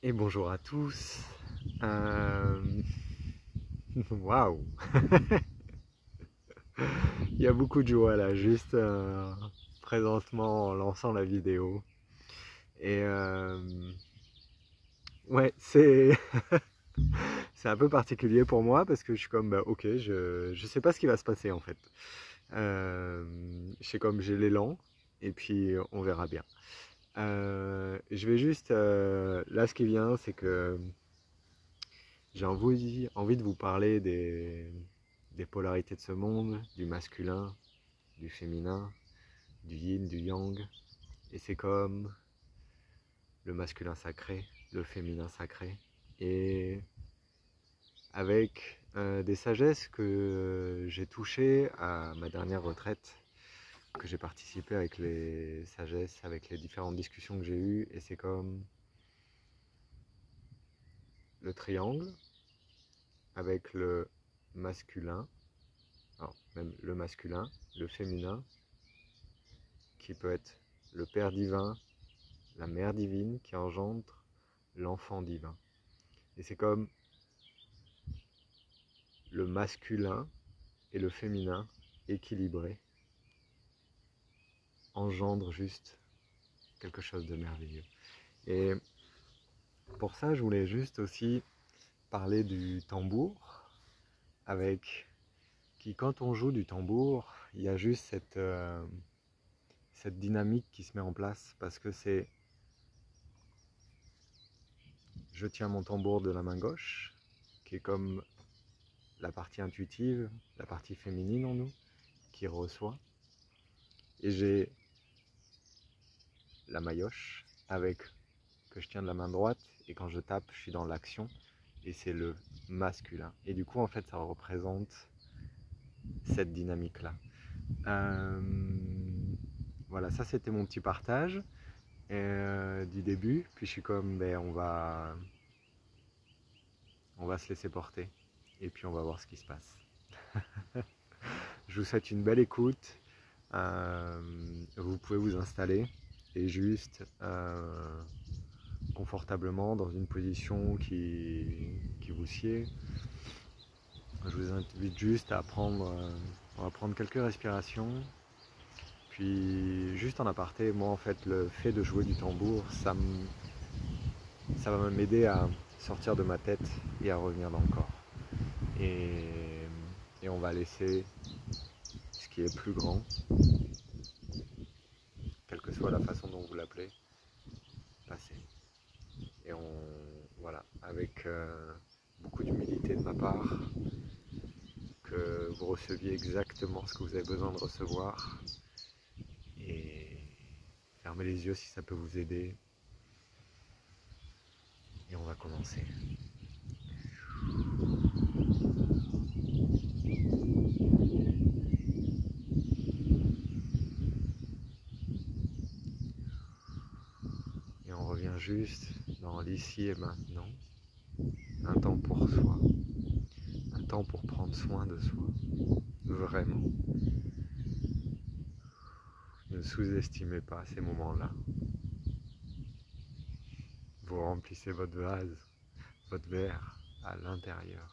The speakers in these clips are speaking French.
Et bonjour à tous. Waouh. Il y a beaucoup de joie là, juste présentement en lançant la vidéo. Et ouais, c'est c'est un peu particulier pour moi parce que je suis comme, bah, ok, je sais pas ce qui va se passer en fait. Je sais comme j'ai l'élan et puis on verra bien. Je vais juste, là ce qui vient, c'est que j'ai envie de vous parler des polarités de ce monde, du masculin, du féminin, du yin, du yang. Et c'est comme le masculin sacré, le féminin sacré. Et avec des sagesses que j'ai touchées à ma dernière retraite, que j'ai participé avec les sagesses, avec les différentes discussions que j'ai eues. Et c'est comme le triangle avec le masculin, alors même le masculin, le féminin, qui peut être le Père divin, la Mère divine qui engendre l'enfant divin. Et c'est comme le masculin et le féminin équilibrés engendrent juste quelque chose de merveilleux. Et pour ça, je voulais juste aussi parler du tambour, avec qui, quand on joue du tambour, il y a juste cette dynamique qui se met en place, parce que c'est je tiens mon tambour de la main gauche, qui est comme la partie intuitive, la partie féminine en nous, qui reçoit. Et j'ai la maillotche avec que je tiens de la main droite, et quand je tape, je suis dans l'action, et c'est le masculin. Et du coup, en fait, ça représente cette dynamique-là. Voilà, ça c'était mon petit partage du début. Puis je suis comme, ben, on va se laisser porter, et puis on va voir ce qui se passe. Je vous souhaite une belle écoute. Vous pouvez vous installer et juste confortablement dans une position qui vous sied. Je vous invite juste à prendre, on va prendre quelques respirations. Puis juste en aparté, moi en fait le fait de jouer du tambour, ça va m'aider à sortir de ma tête et à revenir dans le corps. Et on va laisser ce qui est plus grand, quelle que soit la façon dont vous l'appelez, passer. Et voilà, avec beaucoup d'humilité de ma part, que vous receviez exactement ce que vous avez besoin de recevoir. Et fermez les yeux si ça peut vous aider. Et on va commencer. Et on revient juste dans l'ici et maintenant. Un temps pour soi. Un temps pour prendre soin de soi. Vraiment. Ne sous-estimez pas ces moments-là. Vous remplissez votre vase, votre verre à l'intérieur.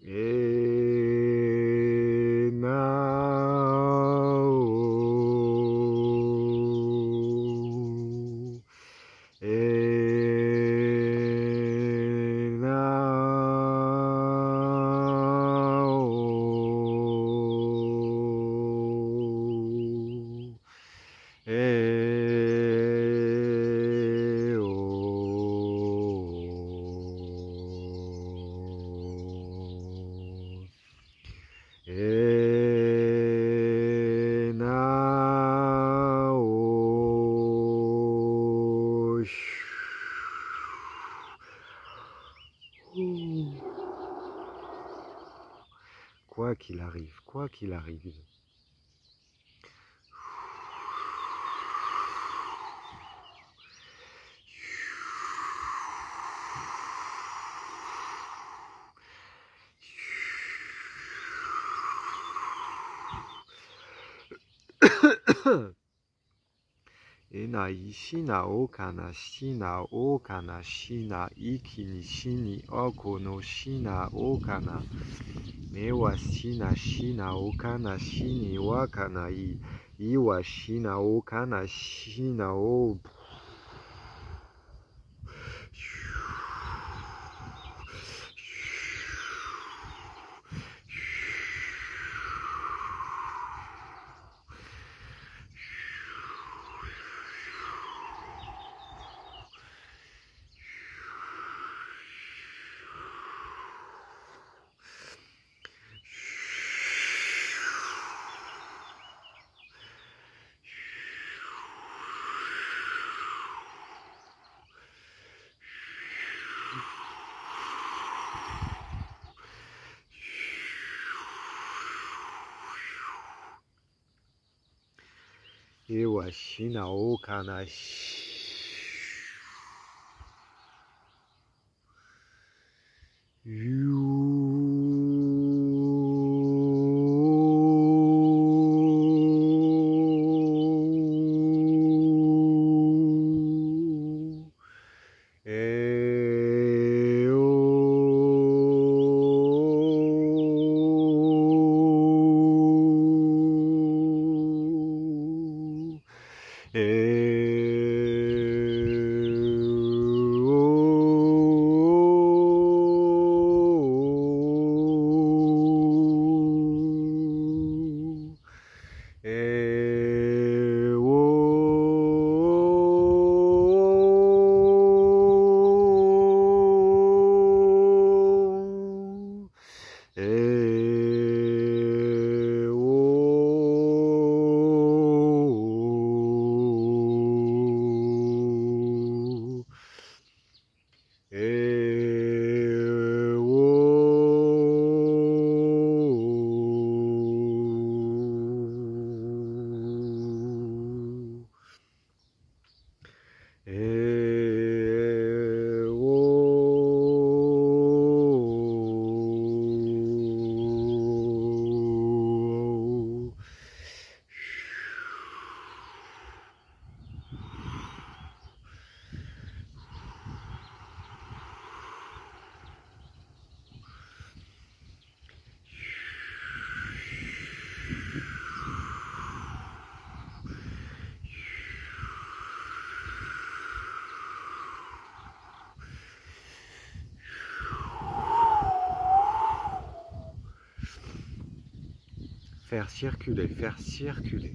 E nao. E nao. E o. E nao. Quoi qu'il arrive, quoi qu'il arrive. E na ishi na oka na shi na oka na shi na iki ni shi ni oko no shi na oka na me wa shi na oka na shi ni waka na i wa shi na oka na shi na o. E wa shi na oka na shi. Faire circuler, faire circuler.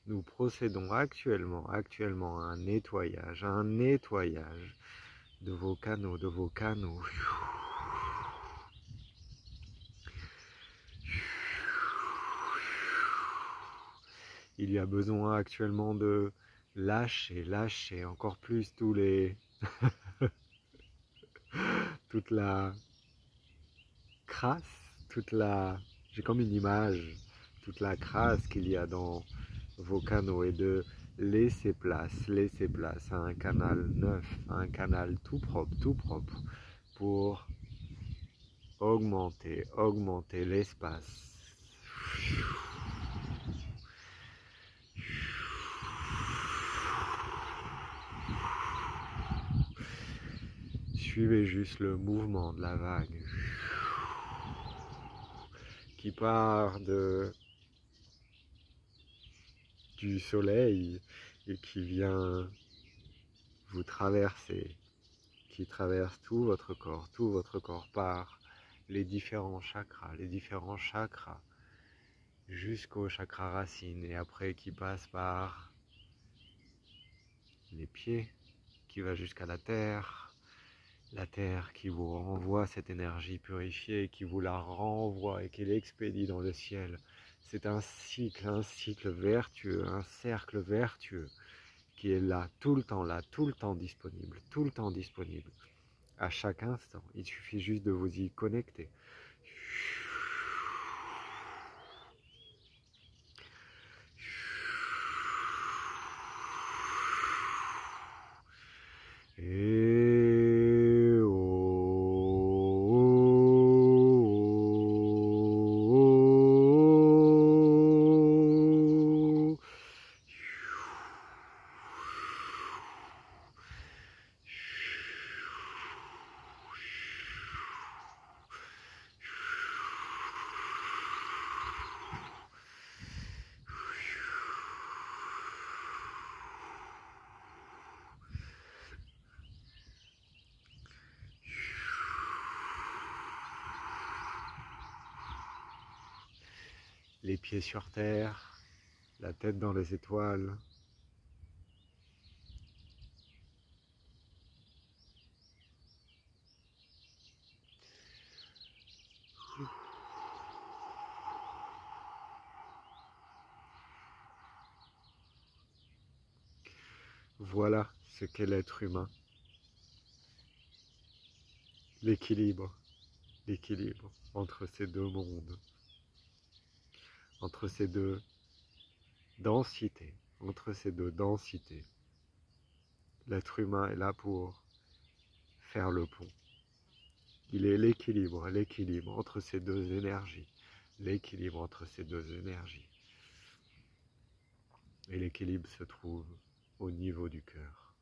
Nous procédons actuellement à un nettoyage de vos canaux, Il y a besoin actuellement de lâcher encore plus tous les toute la crasse, j'ai comme une image, toute la crasse qu'il y a dans vos canaux et de laisser place à un canal neuf, à un canal tout propre pour augmentez, augmentez l'espace. Suivez juste le mouvement de la vague qui part du soleil et qui vient vous traverser, qui traverse tout votre corps par les différents chakras jusqu'au chakra racine et après qui passe par les pieds, qui va jusqu'à la terre qui vous renvoie cette énergie purifiée, qui vous la renvoie et qui l'expédie dans le ciel. C'est un cycle vertueux, un cercle vertueux qui est là, tout le temps disponible, à chaque instant. Il suffit juste de vous y connecter. Les pieds sur terre, la tête dans les étoiles. Voilà ce qu'est l'être humain. L'équilibre entre ces deux mondes, entre ces deux densités, L'être humain est là pour faire le pont. Il est l'équilibre entre ces deux énergies, Et l'équilibre se trouve au niveau du cœur,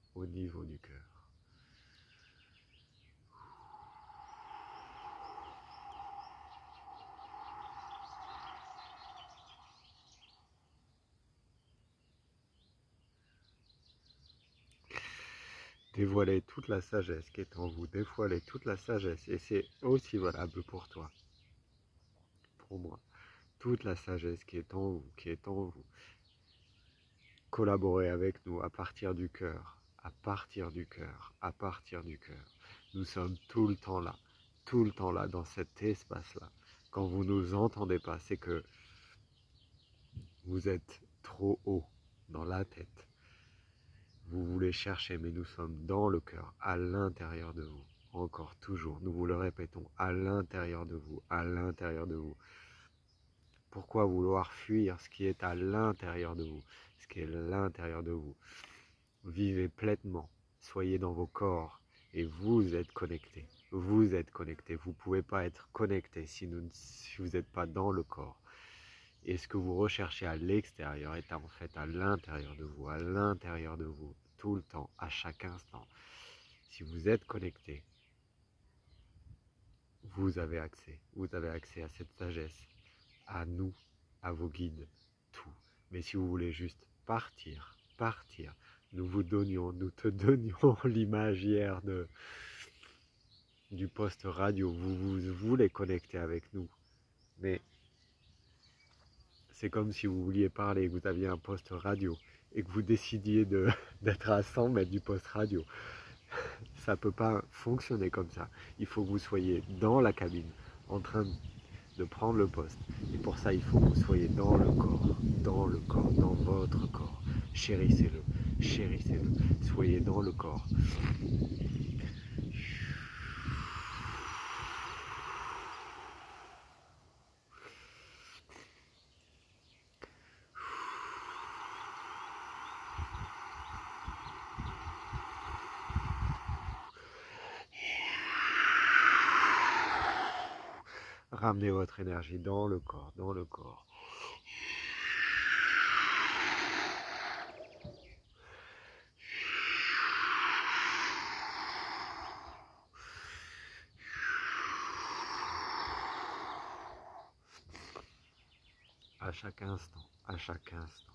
Dévoilez toute la sagesse qui est en vous, et c'est aussi valable pour toi, pour moi. Toute la sagesse qui est en vous, Collaborez avec nous à partir du cœur, Nous sommes tout le temps là, dans cet espace-là. Quand vous ne nous entendez pas, c'est que vous êtes trop haut dans la tête. Vous voulez chercher, mais nous sommes dans le cœur, à l'intérieur de vous. Encore, toujours, nous vous le répétons, à l'intérieur de vous. Pourquoi vouloir fuir ce qui est à l'intérieur de vous, Vivez pleinement, soyez dans vos corps et vous êtes connectés. Vous ne pouvez pas être connecté si vous n'êtes pas dans le corps. Et ce que vous recherchez à l'extérieur est en fait à l'intérieur de vous, tout le temps, à chaque instant. Si vous êtes connecté, vous avez accès à cette sagesse, à nous, à vos guides, tout. Mais si vous voulez juste partir, nous te donnions l'image hier du poste radio. Vous voulez connecter avec nous, mais c'est comme si vous vouliez parler, que vous aviez un poste radio et que vous décidiez d'être à 100 mètres du poste radio. Ça ne peut pas fonctionner comme ça. Il faut que vous soyez dans la cabine, en train de prendre le poste. Et pour ça, il faut que vous soyez dans le corps, dans votre corps. Chérissez-le. Soyez dans le corps. Ramenez votre énergie dans le corps, dans le corps. À chaque instant, à chaque instant.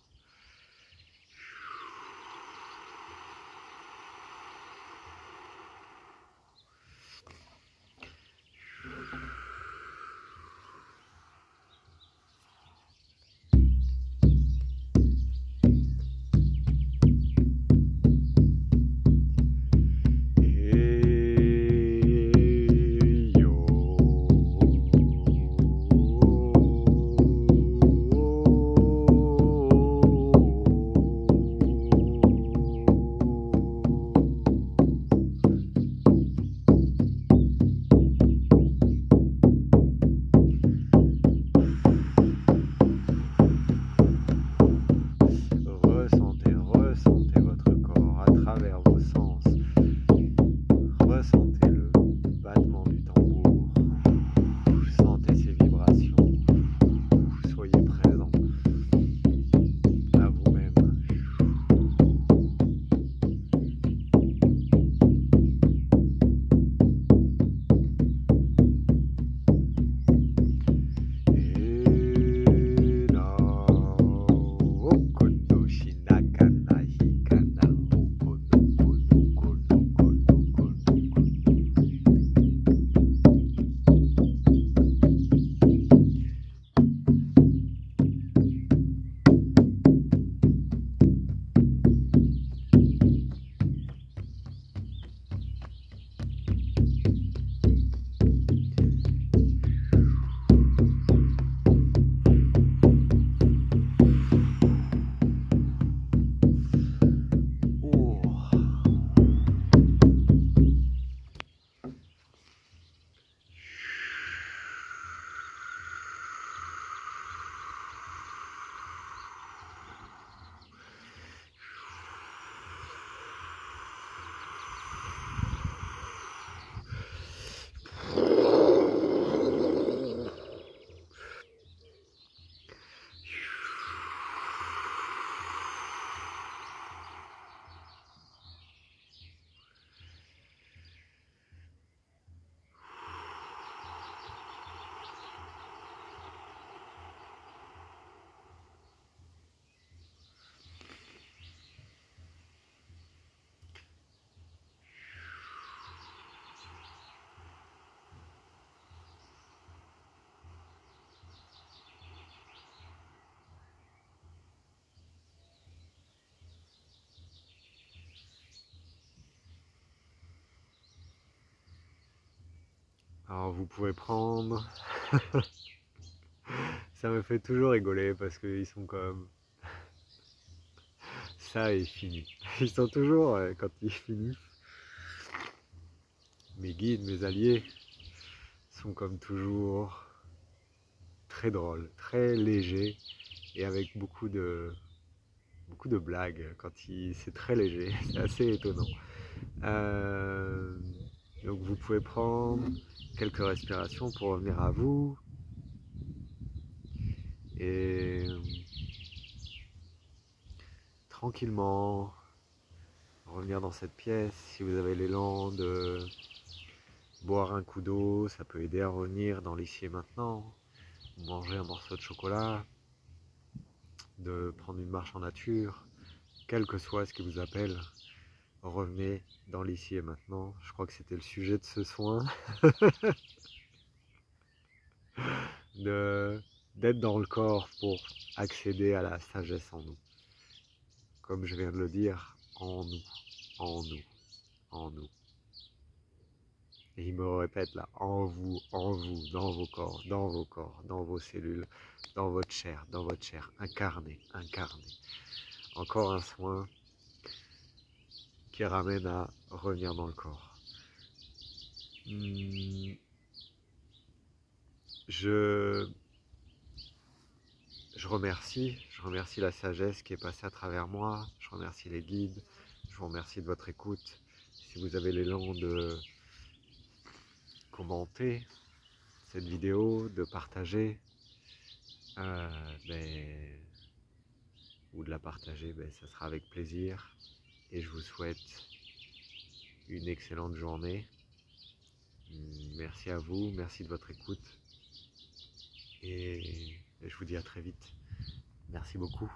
Ressentez votre corps à travers vos sens. Ressentez le battement du tambour. Sentez ces vibrations. Soyez présent à vous-même. Alors vous pouvez prendre, ça me fait toujours rigoler parce qu'ils sont comme, ça est fini. Ils sont toujours, quand ils finissent, mes guides, mes alliés, sont comme toujours très drôles, très légers et avec beaucoup de blagues. C'est très léger, c'est assez étonnant. Donc vous pouvez prendre quelques respirations pour revenir à vous et tranquillement revenir dans cette pièce. Si vous avez l'élan de boire un coup d'eau, ça peut aider à revenir dans l'ici et maintenant. Manger un morceau de chocolat, de prendre une marche en nature, quel que soit ce qui vous appelle, revenez dans l'ici et maintenant. Je crois que c'était le sujet de ce soin. D'être dans le corps pour accéder à la sagesse en nous. Comme je viens de le dire, en nous, en nous, en nous. Et il me répète là, en vous, dans vos corps, dans vos cellules, dans votre chair, incarné, incarné. Encore un soin qui ramène à revenir dans le corps. Je remercie la sagesse qui est passée à travers moi, je remercie les guides, je vous remercie de votre écoute. Si vous avez l'élan de commenter, cette vidéo, de partager, ben, ou de la partager, ben, ça sera avec plaisir. Et je vous souhaite une excellente journée. Merci à vous, merci de votre écoute. Et je vous dis à très vite. Merci beaucoup.